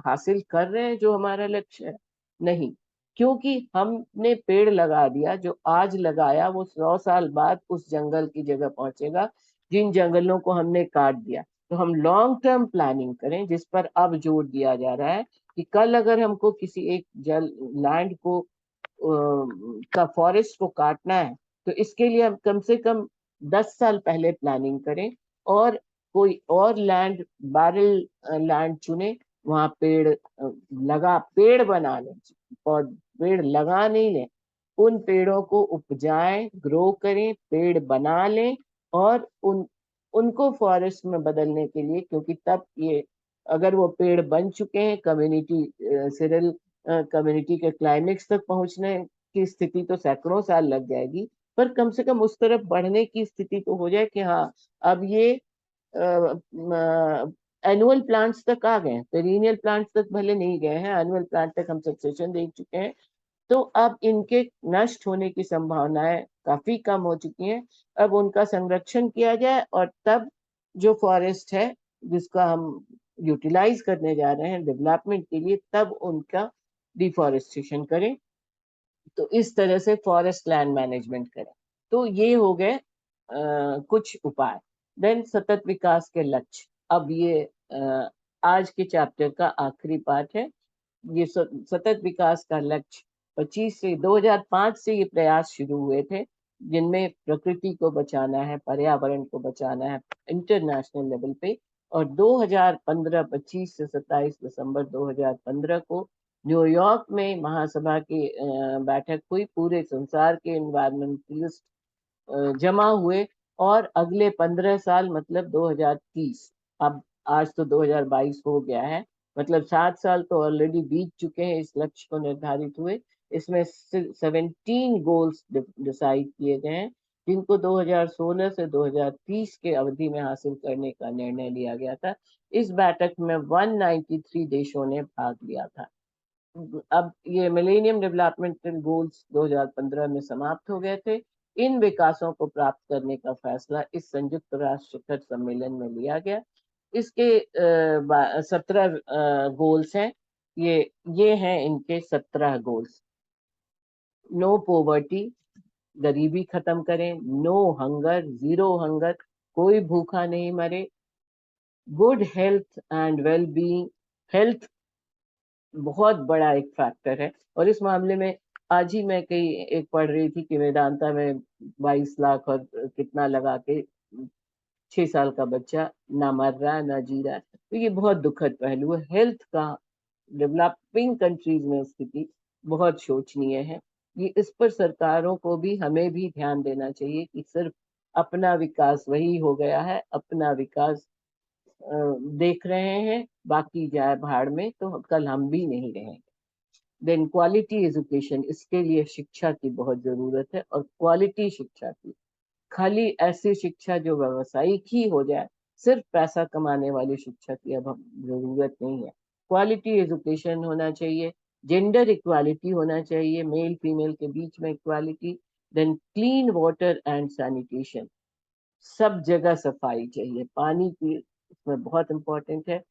हासिल कर रहे हैं जो हमारा लक्ष्य है? नहीं, क्योंकि हमने पेड़ लगा दिया, जो आज लगाया वो 100 साल बाद उस जंगल की जगह पहुंचेगा जिन जंगलों को हमने काट दिया। तो हम लॉन्ग टर्म प्लानिंग करें, जिस पर अब जोर दिया जा रहा है कि कल अगर हमको किसी एक जल लैंड को का फॉरेस्ट को काटना है, तो इसके लिए हम कम से कम 10 साल पहले प्लानिंग करें, और कोई और लैंड, बैरल लैंड चुने, वहां पेड़ बना लें, और पेड़ लगा नहीं लें, उन पेड़ों को उपजाएं, ग्रो करें, पेड़ बना लें, और उनको फॉरेस्ट में बदलने के लिए, क्योंकि तब ये अगर वो पेड़ बन चुके हैं, कम्युनिटी सिरल कम्युनिटी के क्लाइमेक्स तक पहुंचने की स्थिति तो सैकड़ों साल लग जाएगी, पर कम से कम उस तरफ बढ़ने की स्थिति तो हो जाए कि हाँ, अब ये एनुअल प्लांट्स तक आ गए हैं, पेरिनियल प्लांट्स तक भले नहीं गए हैं, एनुअल प्लांट तक हम सक्सेशन देख चुके हैं। तो अब इनके नष्ट होने की संभावनाएं काफी कम हो चुकी हैं। अब उनका संरक्षण किया जाए और तब जो फॉरेस्ट है जिसका हम यूटिलाइज करने जा रहे हैं डेवलपमेंट के लिए, तब उनका डिफॉरेस्टेशन करें। तो इस तरह से फॉरेस्ट लैंड मैनेजमेंट करें। तो ये हो गए कुछ उपाय। देन सतत विकास के लक्ष्य। अब ये आज के चैप्टर का आखिरी पार्ट है। ये सतत विकास का लक्ष्य 2005 से ये प्रयास शुरू हुए थे, जिनमें प्रकृति को बचाना है, पर्यावरण को बचाना है इंटरनेशनल लेवल पे। और 2015-25 से 27 दिसंबर 2015 को न्यूयॉर्क में महासभा की बैठक हुई। पूरे संसार के एनवायरमेंटलिस्ट जमा हुए और अगले 15 साल मतलब 2030, अब आज तो 2022 हो गया है, मतलब 7 साल तो ऑलरेडी बीत चुके हैं इस लक्ष्य को निर्धारित हुए। इसमें 17 गोल्स डिसाइड किए गए हैं, जिनको 2016 से 2030 के अवधि में हासिल करने का निर्णय लिया गया था। इस बैठक में 193 देशों ने भाग लिया था। अब ये मिलेनियम डेवलपमेंटल गोल्स 2015 में समाप्त हो गए थे। इन विकासों को प्राप्त करने का फैसला इस संयुक्त राष्ट्र शिखर सम्मेलन में लिया गया। इसके 17 गोल्स हैं। ये हैं इनके 17 गोल्स। नो पॉवर्टी, गरीबी खत्म करें। नो हंगर, जीरो हंगर, कोई भूखा नहीं मरे। Good health and well being, health बहुत बड़ा एक फैक्टर है, और इस मामले में आज ही मैं कहीं एक पढ़ रही थी कि वेदांता में 22 लाख और कितना लगा के 6 साल का बच्चा ना मर रहा है ना जी रहा है। तो ये बहुत दुखद पहलू है हेल्थ का। डेवलपिंग कंट्रीज में स्थिति बहुत शोचनीय है। ये इस पर सरकारों को भी, हमें भी ध्यान देना चाहिए कि सिर्फ अपना विकास वही हो गया है, अपना विकास देख रहे हैं, बाकी जाए भाड़ में, तो कल हम भी नहीं रहेंगे। देन क्वालिटी एजुकेशन, इसके लिए शिक्षा की बहुत जरूरत है, और क्वालिटी शिक्षा की, खाली ऐसी शिक्षा जो व्यावसायिक ही हो जाए, सिर्फ पैसा कमाने वाली शिक्षा की अब जरूरत नहीं है। क्वालिटी एजुकेशन होना चाहिए, जेंडर इक्वालिटी होना चाहिए, मेल फीमेल के बीच में equality. Then clean water and sanitation, सब जगह सफाई चाहिए। पानी की इसमें बहुत इंपॉर्टेंट है।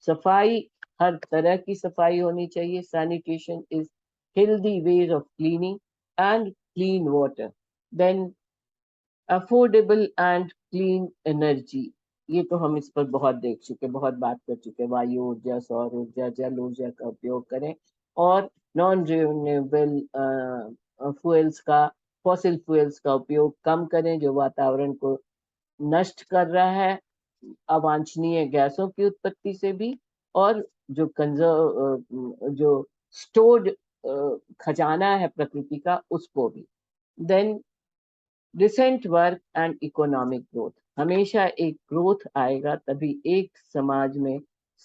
सफाई, हर तरह की सफाई होनी चाहिए। Sanitation is healthy ways of cleaning and clean water. Then affordable and clean energy, ये तो हम इस पर बहुत देख चुके, बहुत बात कर चुके। वायु ऊर्जा, सौर ऊर्जा, जल ऊर्जा का उपयोग करें, और नॉन रिन्यूएबल फ्यूल्स का, फॉसिल फ्यूल्स का उपयोग कम करें, जो वातावरण को नष्ट कर रहा है अवांछनीय गैसों की उत्पत्ति से भी, और जो कंजर्व जो स्टोर्ड खजाना है प्रकृति का, उसको भी। Then decent work and economic growth, हमेशा एक ग्रोथ आएगा तभी एक समाज में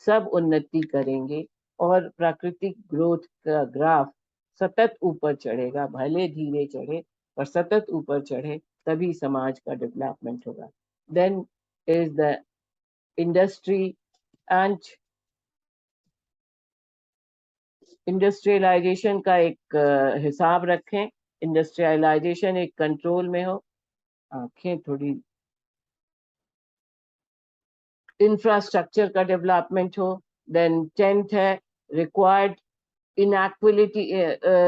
सब उन्नति करेंगे, और प्राकृतिक ग्रोथ का ग्राफ सतत ऊपर चढ़ेगा, भले धीरे चढ़े पर सतत ऊपर चढ़े, तभी समाज का डेवलपमेंट होगा। Then is the industry and industrialisation का एक हिसाब रखें। इंडस्ट्रियलाइजेशन एक कंट्रोल में हो। आंखें थोड़ी, इंफ्रास्ट्रक्चर का डेवलपमेंट हो। देन 10th है रिक्वायर्ड इनएक्विलिटी,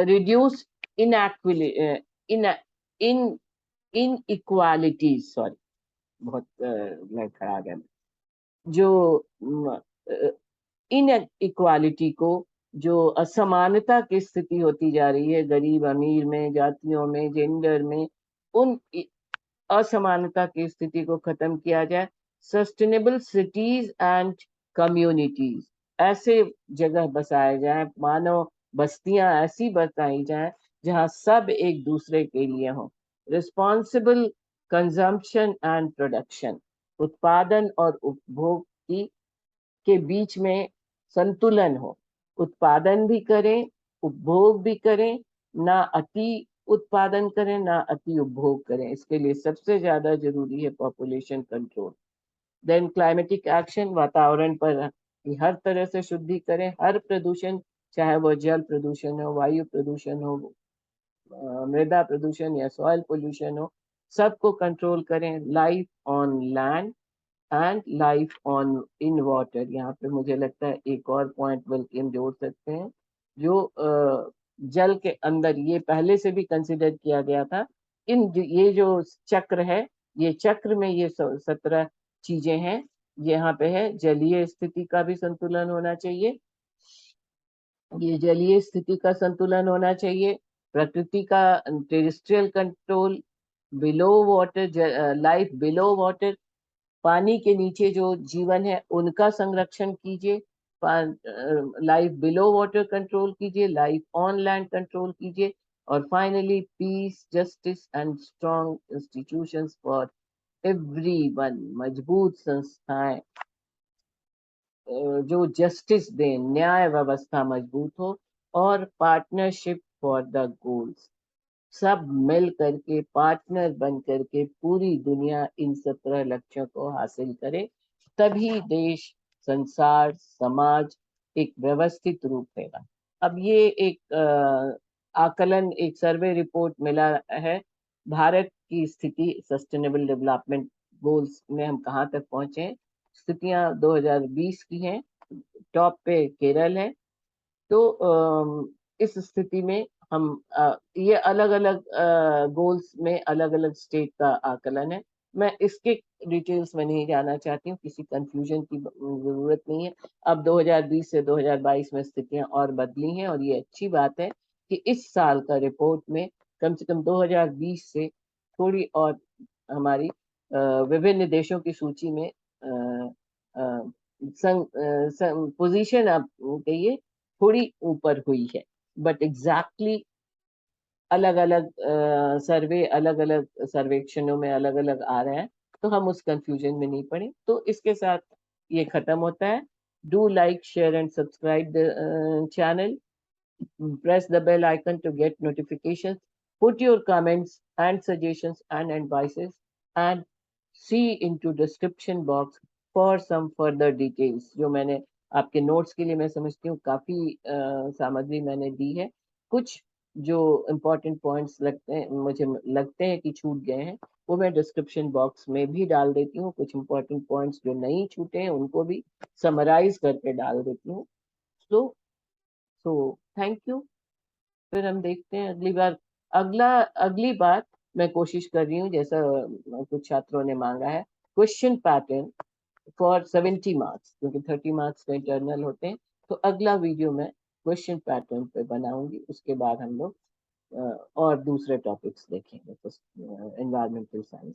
रिड्यूस इनएक्विलिटी, इन इन इनइक्वालिटीज, सॉरी, बहुत मैं खड़ा गया, जो इन इक्वालिटी को, जो असमानता की स्थिति होती जा रही है गरीब अमीर में, जातियों में, जेंडर में, उन असमानता की स्थिति को खत्म किया जाए। सस्टेनेबल सिटीज एंड कम्युनिटीज, ऐसे जगह बसाए जाए, मानव बस्तियां ऐसी बसाई जाए जहां सब एक दूसरे के लिए हों। रिस्पॉन्सिबल कंजम्पशन एंड प्रोडक्शन, उत्पादन और उपभोग की के बीच में संतुलन हो, उत्पादन भी करें, उपभोग भी करें, ना अति उत्पादन करें ना अति उपभोग करें। इसके लिए सबसे ज्यादा जरूरी है population control. Then climatic action, वातावरण पर हर तरह से शुद्धि करें, हर प्रदूषण, चाहे वो जल प्रदूषण हो, वायु प्रदूषण हो, मृदा प्रदूषण या सॉइल पोल्यूशन हो, सबको कंट्रोल करें। Life on land and life on in water, यहाँ पे मुझे लगता है एक और पॉइंट बल्कि हम जोड़ सकते हैं, जो जल के अंदर, ये पहले से भी कंसिडर किया गया था। ये जो चक्र है, ये चक्र में ये 17 चीजें हैं। यहाँ पे है जलीय स्थिति का भी संतुलन होना चाहिए, ये जलीय स्थिति का संतुलन होना चाहिए, प्रकृति का terrestrial control, below water life below water, पानी के नीचे जो जीवन है उनका संरक्षण कीजिए, लाइफ बिलो वाटर कंट्रोल कीजिए, लाइफ ऑन लैंड कंट्रोल कीजिए, और finally peace, justice and strong institutions for everyone, मजबूत संस्थाएं जो जस्टिस दें, न्याय व्यवस्था मजबूत हो, और पार्टनरशिप फॉर द गोल्स, सब मिल करके पार्टनर बन करके पूरी दुनिया इन 17 लक्ष्यों को हासिल करे, तभी देश, संसार, समाज एक व्यवस्थित रूप लेगा। अब ये एक आकलन, एक सर्वे रिपोर्ट मिला है, भारत की स्थिति सस्टेनेबल डेवलपमेंट गोल्स में हम कहाँ तक पहुंचे हैं। स्थितियां 2020 की हैं, टॉप पे केरल है। तो इस स्थिति में हम ये अलग अलग गोल्स में अलग अलग स्टेट का आकलन है। मैं इसके डिटेल्स में नहीं जाना चाहती हूँ, किसी कंफ्यूजन की जरूरत नहीं है। अब 2020 से 2022 में स्थितियां और बदली हैं, और ये अच्छी बात है कि इस साल का रिपोर्ट में कम से कम 2020 से थोड़ी और हमारी विभिन्न देशों की सूची में पोजीशन आप कहिए थोड़ी ऊपर हुई है, बट एग्जैक्टली अलग अलग सर्वे, अलग अलग सर्वेक्षणों में अलग अलग आ रहे हैं, तो हम उस कंफ्यूजन में नहीं पड़े। तो इसके साथ ये खत्म होता है। Do like, share and subscribe the channel, press the bell icon to get notifications, put your comments and suggestions and advices, and see into description box for some further details। जो मैंने आपके नोट्स के लिए, मैं समझती हूँ काफी सामग्री मैंने दी है। कुछ जो इम्पोर्टेंट पॉइंट्स लगते हैं, मुझे लगते हैं कि छूट गए हैं, वो मैं डिस्क्रिप्शन बॉक्स में भी डाल देती हूँ। कुछ इम्पोर्टेंट पॉइंट्स जो नहीं छूटे हैं उनको भी समराइज करके डाल देती हूँ। So thank you. फिर हम देखते हैं अगली बार। अगली बार मैं कोशिश कर रही हूँ, जैसा कुछ छात्रों ने मांगा है, क्वेश्चन पैटर्न फॉर 70 मार्क्स, क्योंकि 30 मार्क्स का इंटरनल होते हैं। तो अगला वीडियो मैं क्वेश्चन पैटर्न पे बनाऊंगी, उसके बाद हम लोग और दूसरे टॉपिक्स देखेंगे, तो एनवायरमेंटल साइंस।